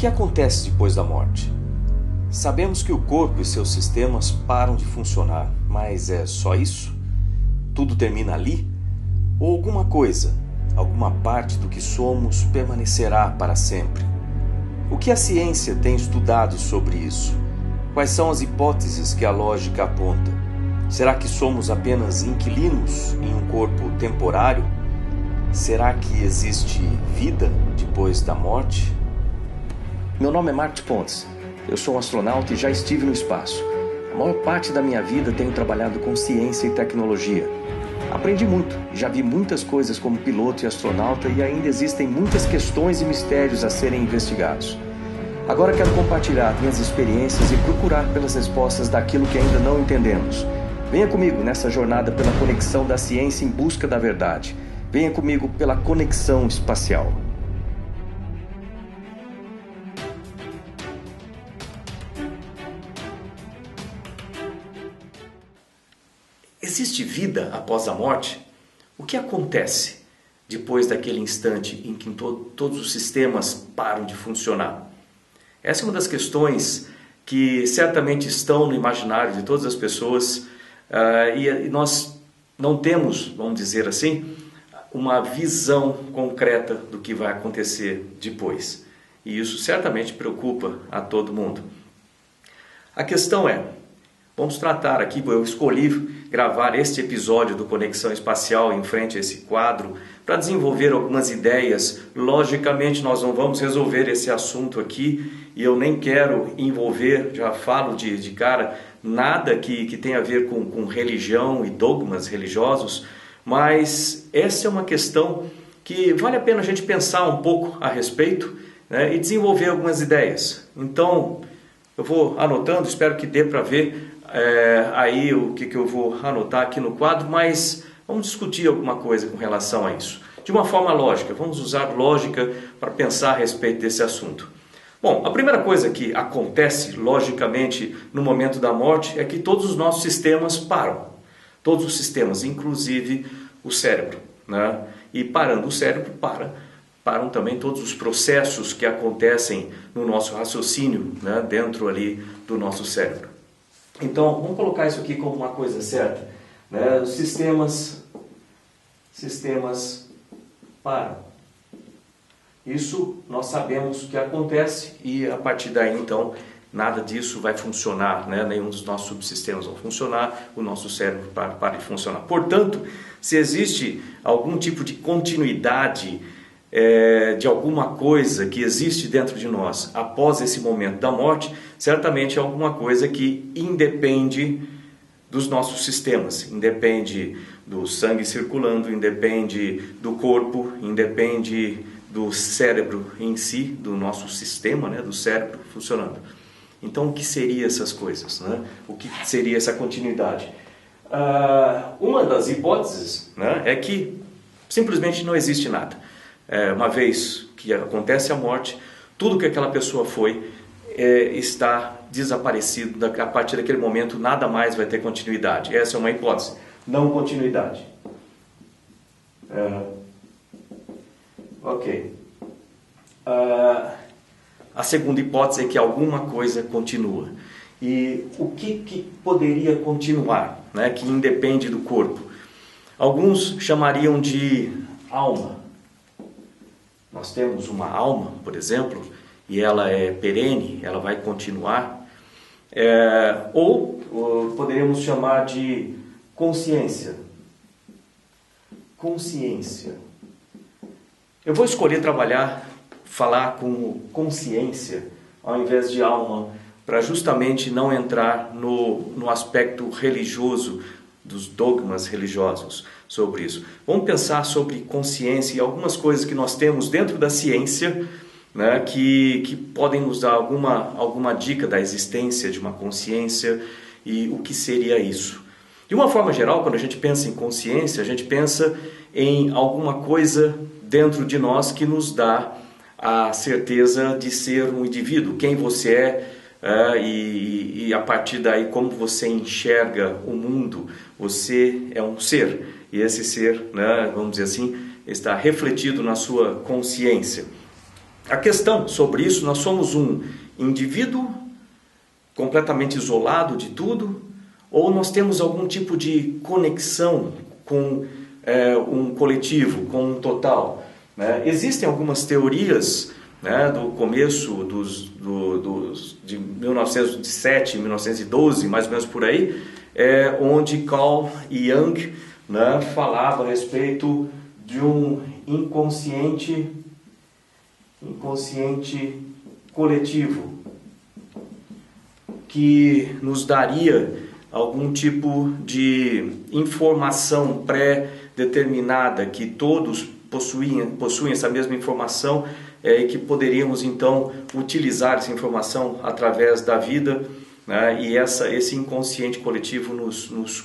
que acontece depois da morte? Sabemos que o corpo e seus sistemas param de funcionar, mas é só isso? Tudo termina ali? Ou alguma coisa, alguma parte do que somos permanecerá para sempre? O que a ciência tem estudado sobre isso? Quais são as hipóteses que a lógica aponta? Será que somos apenas inquilinos em um corpo temporário? Será que existe vida depois da morte? Meu nome é Marcos Pontes. Eu sou um astronauta e já estive no espaço. A maior parte da minha vida tenho trabalhado com ciência e tecnologia. Aprendi muito e já vi muitas coisas como piloto e astronauta e ainda existem muitas questões e mistérios a serem investigados. Agora quero compartilhar minhas experiências e procurar pelas respostas daquilo que ainda não entendemos. Venha comigo nessa jornada pela conexão da ciência em busca da verdade. Venha comigo pela conexão espacial. Existe vida após a morte? O que acontece depois daquele instante em que todos os sistemas param de funcionar? Essa é uma das questões que certamente estão no imaginário de todas as pessoas e nós não temos, vamos dizer assim, uma visão concreta do que vai acontecer depois. E isso certamente preocupa a todo mundo. A questão é, vamos tratar aqui, eu escolhi gravar este episódio do Conexão Espacial em frente a esse quadro para desenvolver algumas ideias. Logicamente nós não vamos resolver esse assunto aqui e eu nem quero envolver, já falo de cara, nada que tenha a ver com religião e dogmas religiosos, mas essa é uma questão que vale a pena a gente pensar um pouco a respeito, né, e desenvolver algumas ideias. Então eu vou anotando, espero que dê para ver aí o que eu vou anotar aqui no quadro, mas vamos discutir alguma coisa com relação a isso. De uma forma lógica, vamos usar lógica para pensar a respeito desse assunto. Bom, a primeira coisa que acontece logicamente no momento da morte é que todos os nossos sistemas param. Todos os sistemas, inclusive o cérebro, né? E parando o cérebro, param também todos os processos que acontecem no nosso raciocínio, né? Dentro ali do nosso cérebro. Então, vamos colocar isso aqui como uma coisa certa, né? Os sistemas param. Isso nós sabemos que acontece e a partir daí, então, nada disso vai funcionar, né? Nenhum dos nossos subsistemas vão funcionar, o nosso cérebro para de funcionar. Portanto, se existe algum tipo de continuidade de alguma coisa que existe dentro de nós após esse momento da morte, certamente é alguma coisa que independe dos nossos sistemas, independe do sangue circulando, independe do corpo, independe do cérebro em si, do nosso sistema, né, do cérebro funcionando. Então, o que seriam essas coisas, né? O que seria essa continuidade? Uma das hipóteses, né, é que simplesmente não existe nada. Uma vez que acontece a morte, tudo que aquela pessoa foi está desaparecido. A partir daquele momento, nada mais vai ter continuidade. Essa é uma hipótese. Não continuidade. Ok. A segunda hipótese é que alguma coisa continua. E o que poderia continuar, né, que independe do corpo? Alguns chamariam de alma. Nós temos uma alma, por exemplo, e ela é perene, ela vai continuar. Ou poderíamos chamar de consciência. Consciência. Eu vou escolher falar com consciência ao invés de alma, para justamente não entrar no aspecto religioso, dos dogmas religiosos sobre isso. Vamos pensar sobre consciência e algumas coisas que nós temos dentro da ciência, né, que podem nos dar alguma dica da existência de uma consciência e o que seria isso. De uma forma geral, quando a gente pensa em consciência, a gente pensa em alguma coisa dentro de nós que nos dá a certeza de ser um indivíduo, quem você e a partir daí como você enxerga o mundo. Você é um ser e esse ser, né, vamos dizer assim, está refletido na sua consciência. A questão sobre isso, nós somos um indivíduo completamente isolado de tudo, ou nós temos algum tipo de conexão com um coletivo, com um total, né? Existem algumas teorias, né, do começo de 1907, 1912, mais ou menos por aí, onde Carl Jung, né, falava a respeito de um inconsciente coletivo que nos daria algum tipo de informação pré-determinada, que todos possuem essa mesma informação, e que poderíamos então utilizar essa informação através da vida, né? E esse inconsciente coletivo nos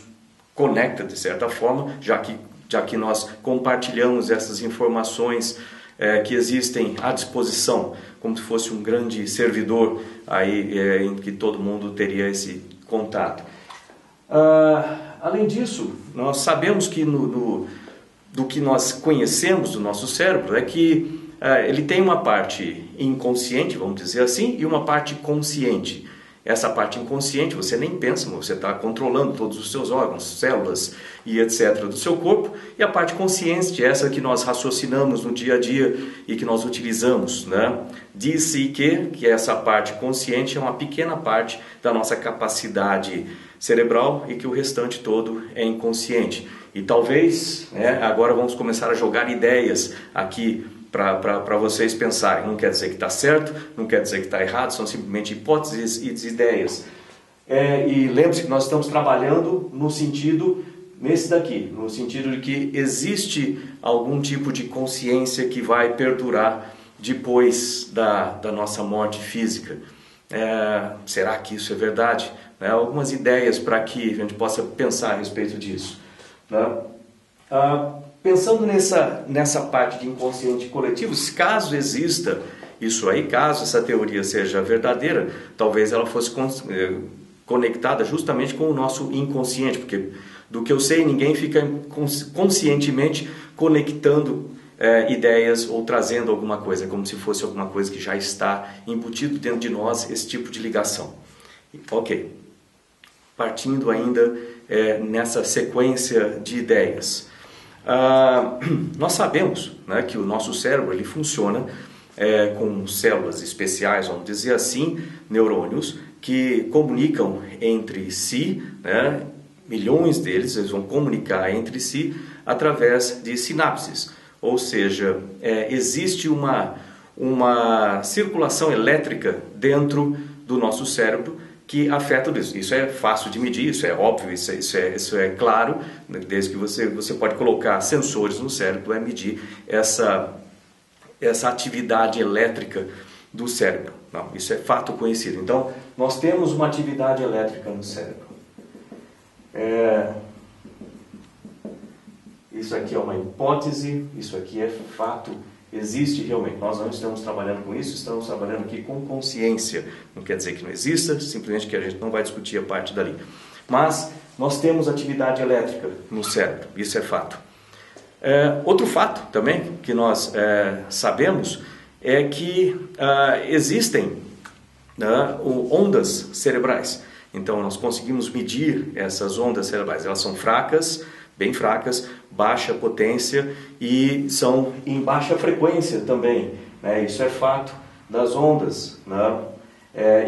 conecta de certa forma, já que nós compartilhamos essas informações que existem à disposição, como se fosse um grande servidor aí, em que todo mundo teria esse contato. Além disso, nós sabemos que do que nós conhecemos do nosso cérebro é que ele tem uma parte inconsciente, vamos dizer assim, e uma parte consciente. Essa parte inconsciente você nem pensa, você está controlando todos os seus órgãos, células e etc. do seu corpo. E a parte consciente, essa que nós raciocinamos no dia a dia e que nós utilizamos, né? Diz-se que essa parte consciente é uma pequena parte da nossa capacidade cerebral e que o restante todo é inconsciente. E talvez, né, agora vamos começar a jogar ideias aqui para vocês pensarem. Não quer dizer que está certo, não quer dizer que está errado, são simplesmente hipóteses e ideias. E lembre-se que nós estamos trabalhando no sentido de que existe algum tipo de consciência que vai perdurar depois da nossa morte física. Será que isso é verdade? Algumas ideias para que a gente possa pensar a respeito disso, né? Pensando nessa parte de inconsciente coletivo, caso exista isso aí, caso essa teoria seja verdadeira, talvez ela fosse conectada justamente com o nosso inconsciente, porque do que eu sei, ninguém fica conscientemente conectando ideias ou trazendo alguma coisa, como se fosse alguma coisa que já está embutido dentro de nós, esse tipo de ligação. Ok, partindo ainda nessa sequência de ideias. Nós sabemos, né, que o nosso cérebro ele funciona com células especiais, vamos dizer assim, neurônios, que comunicam entre si, né, milhões deles, eles vão comunicar entre si através de sinapses, ou seja, existe uma circulação elétrica dentro do nosso cérebro que afeta isso. Isso é fácil de medir, isso é óbvio, isso é claro, desde que você pode colocar sensores no cérebro, vai medir essa atividade elétrica do cérebro. Não, isso é fato conhecido. Então, nós temos uma atividade elétrica no cérebro. Isso aqui é uma hipótese, isso aqui é fato. Existe realmente, nós não estamos trabalhando com isso, estamos trabalhando aqui com consciência. Não quer dizer que não exista, simplesmente que a gente não vai discutir a parte dali. Mas nós temos atividade elétrica no cérebro, isso é fato. Outro fato também que nós sabemos é que existem ondas cerebrais. Então nós conseguimos medir essas ondas cerebrais, elas são fracas, bem fracas, baixa potência e são em baixa frequência também, né? Isso é fato das ondas, né?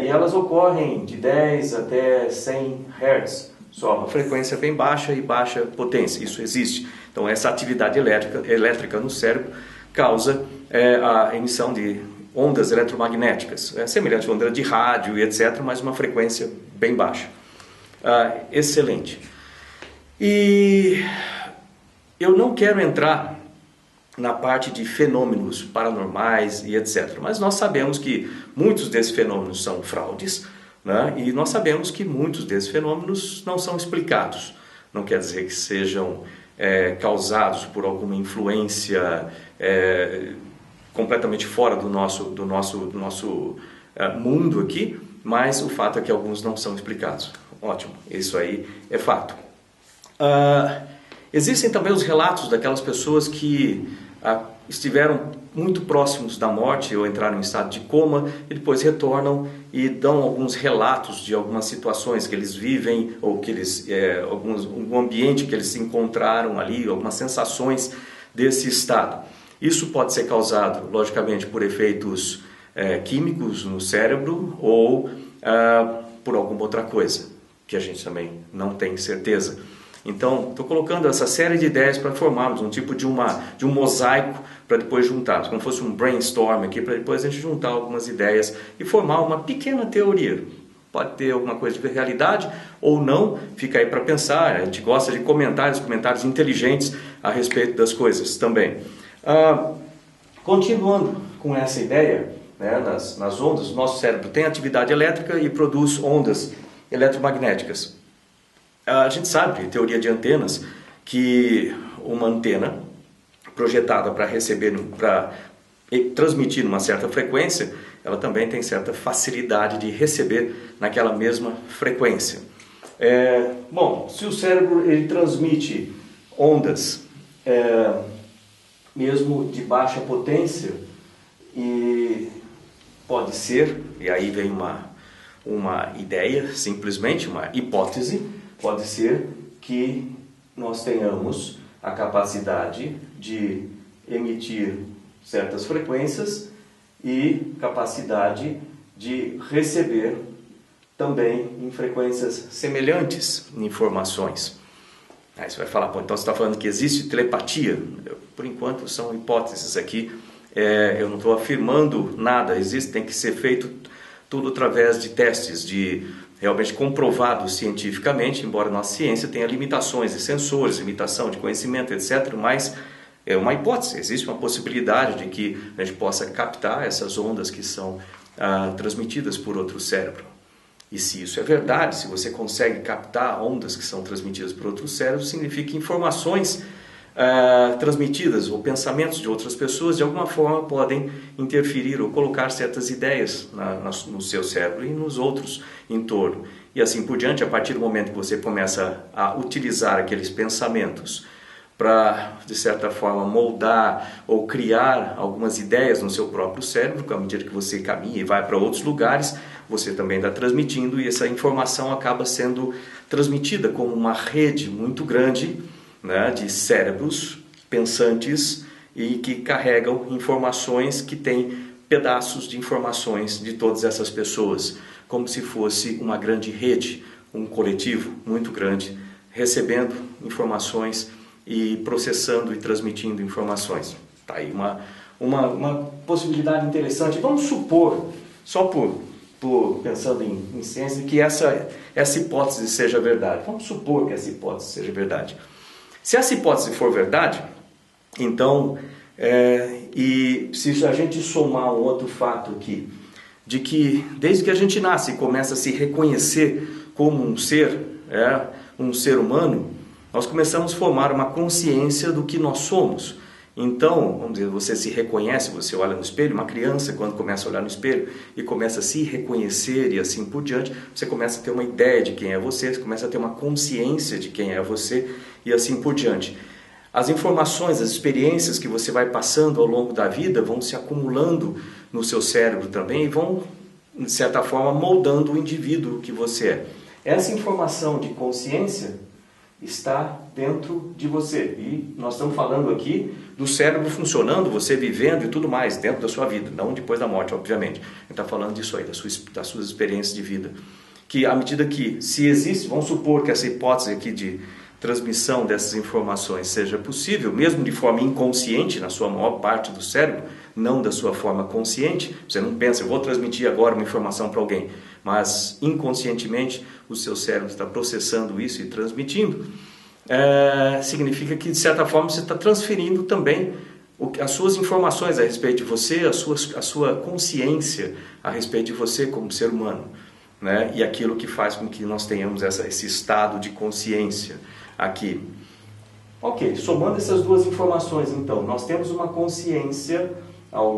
E elas ocorrem de 10 até 100 Hz, só uma frequência bem baixa e baixa potência, isso existe. Então essa atividade elétrica no cérebro causa a emissão de ondas eletromagnéticas, semelhante a onda de rádio e etc., mas uma frequência bem baixa. Excelente. E eu não quero entrar na parte de fenômenos paranormais e etc. Mas nós sabemos que muitos desses fenômenos são fraudes, né? E nós sabemos que muitos desses fenômenos não são explicados. Não quer dizer que sejam causados por alguma influência completamente fora do nosso mundo aqui, mas o fato é que alguns não são explicados. Ótimo, isso aí é fato. Existem também os relatos daquelas pessoas que estiveram muito próximos da morte ou entraram em estado de coma e depois retornam e dão alguns relatos de algumas situações que eles vivem ou que eles, algum ambiente que eles se encontraram ali, algumas sensações desse estado. Isso pode ser causado, logicamente, por efeitos químicos no cérebro ou por alguma outra coisa, que a gente também não tem certeza. Então, estou colocando essa série de ideias para formarmos um tipo de um mosaico para depois juntarmos, como fosse um brainstorm aqui, para depois a gente juntar algumas ideias e formar uma pequena teoria. Pode ter alguma coisa de realidade ou não, fica aí para pensar. A gente gosta de comentários inteligentes a respeito das coisas também. Continuando com essa ideia, né, nas ondas, o nosso cérebro tem atividade elétrica e produz ondas eletromagnéticas. A gente sabe, em teoria de antenas, que uma antena projetada para transmitir uma certa frequência, ela também tem certa facilidade de receber naquela mesma frequência. Bom, se o cérebro ele transmite ondas mesmo de baixa potência, e pode ser, e aí vem uma ideia, simplesmente uma hipótese, pode ser que nós tenhamos a capacidade de emitir certas frequências e capacidade de receber também em frequências semelhantes informações. Aí você vai falar, então você está falando que existe telepatia? Por enquanto são hipóteses aqui, eu não estou afirmando nada, tem que ser feito tudo através de testes, realmente comprovado cientificamente, embora a nossa ciência tenha limitações de sensores, limitação de conhecimento, etc., mas é uma hipótese, existe uma possibilidade de que a gente possa captar essas ondas que são transmitidas por outro cérebro. E se isso é verdade, se você consegue captar ondas que são transmitidas por outro cérebro, significa que informações transmitidas ou pensamentos de outras pessoas de alguma forma podem interferir ou colocar certas ideias no seu cérebro e nos outros em torno. E assim por diante, a partir do momento que você começa a utilizar aqueles pensamentos para, de certa forma, moldar ou criar algumas ideias no seu próprio cérebro, à medida que você caminha e vai para outros lugares, você também está transmitindo e essa informação acaba sendo transmitida como uma rede muito grande, né, de cérebros pensantes e que carregam informações que têm pedaços de informações de todas essas pessoas, como se fosse uma grande rede, um coletivo muito grande, recebendo informações e processando e transmitindo informações. Está aí uma possibilidade interessante. Vamos supor, só pensando em ciência, que essa hipótese seja verdade. Vamos supor que essa hipótese seja verdade. Se essa hipótese for verdade, então, e se a gente somar um outro fato aqui, de que desde que a gente nasce e começa a se reconhecer como um ser humano, nós começamos a formar uma consciência do que nós somos. Então, vamos dizer, você se reconhece, você olha no espelho, uma criança quando começa a olhar no espelho e começa a se reconhecer e assim por diante, você começa a ter uma ideia de quem é você começa a ter uma consciência de quem é você e assim por diante. As informações, as experiências que você vai passando ao longo da vida vão se acumulando no seu cérebro também e vão, de certa forma, moldando o indivíduo que você é. Essa informação de consciência está dentro de você. E nós estamos falando aqui do cérebro funcionando, você vivendo e tudo mais dentro da sua vida, não depois da morte, obviamente. A gente está falando disso aí, das suas experiências de vida. Que à medida que, se existe, vamos supor que essa hipótese aqui de transmissão dessas informações seja possível, mesmo de forma inconsciente, na sua maior parte do cérebro, não da sua forma consciente, você não pensa, eu vou transmitir agora uma informação para alguém, mas inconscientemente o seu cérebro está processando isso e transmitindo, significa que de certa forma você está transferindo também as suas informações a respeito de você, a sua consciência a respeito de você como ser humano, né? E aquilo que faz com que nós tenhamos esse estado de consciência aqui. Ok, somando essas duas informações, então, nós temos uma consciência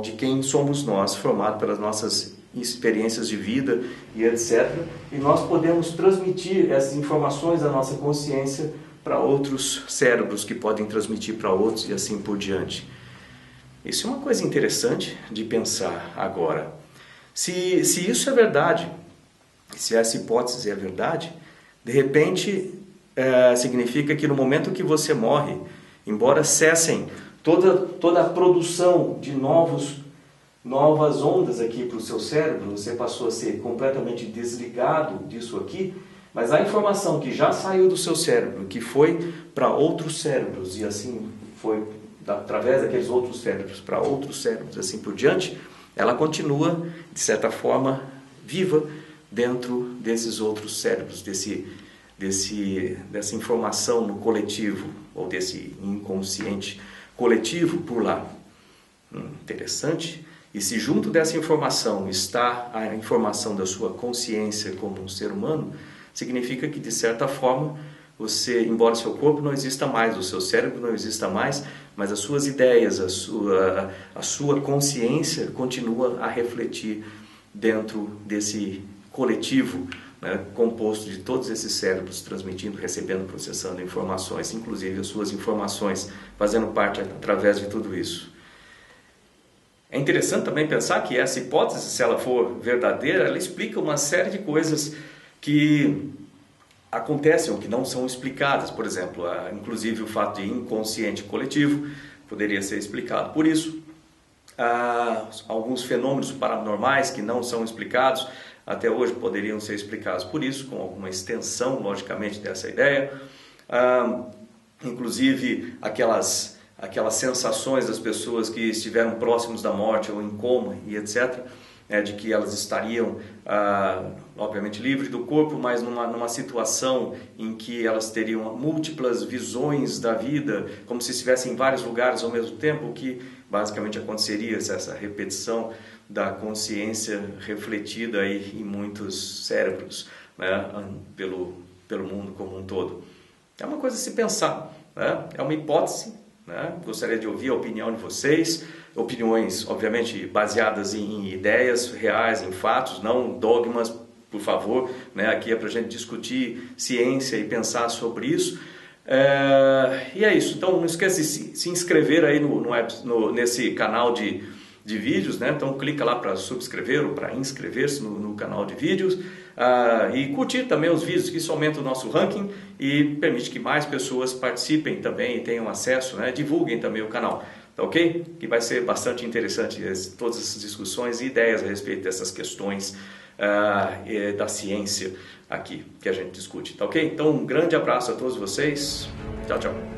de quem somos nós, formado pelas nossas experiências de vida e etc. E nós podemos transmitir essas informações da nossa consciência para outros cérebros que podem transmitir para outros e assim por diante. Isso é uma coisa interessante de pensar agora. Se isso é verdade, se essa hipótese é verdade, de repente significa que no momento que você morre, embora cessem toda a produção de novas ondas aqui para o seu cérebro, você passou a ser completamente desligado disso aqui, mas a informação que já saiu do seu cérebro, que foi para outros cérebros e assim foi através daqueles outros cérebros para outros cérebros, assim por diante, ela continua, de certa forma, viva dentro desses outros cérebros, dessa informação no coletivo, ou desse inconsciente coletivo por lá. Interessante. E se junto dessa informação está a informação da sua consciência como um ser humano, significa que, de certa forma, você, embora seu corpo não exista mais, o seu cérebro não exista mais, mas as suas ideias, a sua consciência continua a refletir dentro desse coletivo, né, composto de todos esses cérebros, transmitindo, recebendo, processando informações, inclusive as suas informações, fazendo parte através de tudo isso. É interessante também pensar que essa hipótese, se ela for verdadeira, ela explica uma série de coisas que acontecem ou que não são explicadas. Por exemplo, inclusive o fato de inconsciente coletivo poderia ser explicado por isso. Alguns fenômenos paranormais que não são explicados até hoje poderiam ser explicados por isso, com alguma extensão, logicamente, dessa ideia. Inclusive aquelas sensações das pessoas que estiveram próximos da morte ou em coma e etc., de que elas estariam, obviamente, livres do corpo, mas numa situação em que elas teriam múltiplas visões da vida, como se estivessem em vários lugares ao mesmo tempo, o que basicamente aconteceria, essa repetição da consciência refletida aí em muitos cérebros, né, pelo mundo como um todo. É uma coisa a se pensar, né? É uma hipótese, né? Gostaria de ouvir a opinião de vocês, opiniões obviamente baseadas em ideias reais, em fatos, não dogmas, por favor, né? Aqui é para a gente discutir ciência e pensar sobre isso. E é isso, então não esqueça de se inscrever aí nesse canal de vídeos, né? Então clica lá para subscrever ou para inscrever-se no canal de vídeos, e curtir também os vídeos, que isso aumenta o nosso ranking e permite que mais pessoas participem também e tenham acesso, né? Divulguem também o canal, tá ok? Que vai ser bastante interessante todas essas discussões e ideias a respeito dessas questões da ciência aqui que a gente discute, tá ok? Então um grande abraço a todos vocês, tchau, tchau.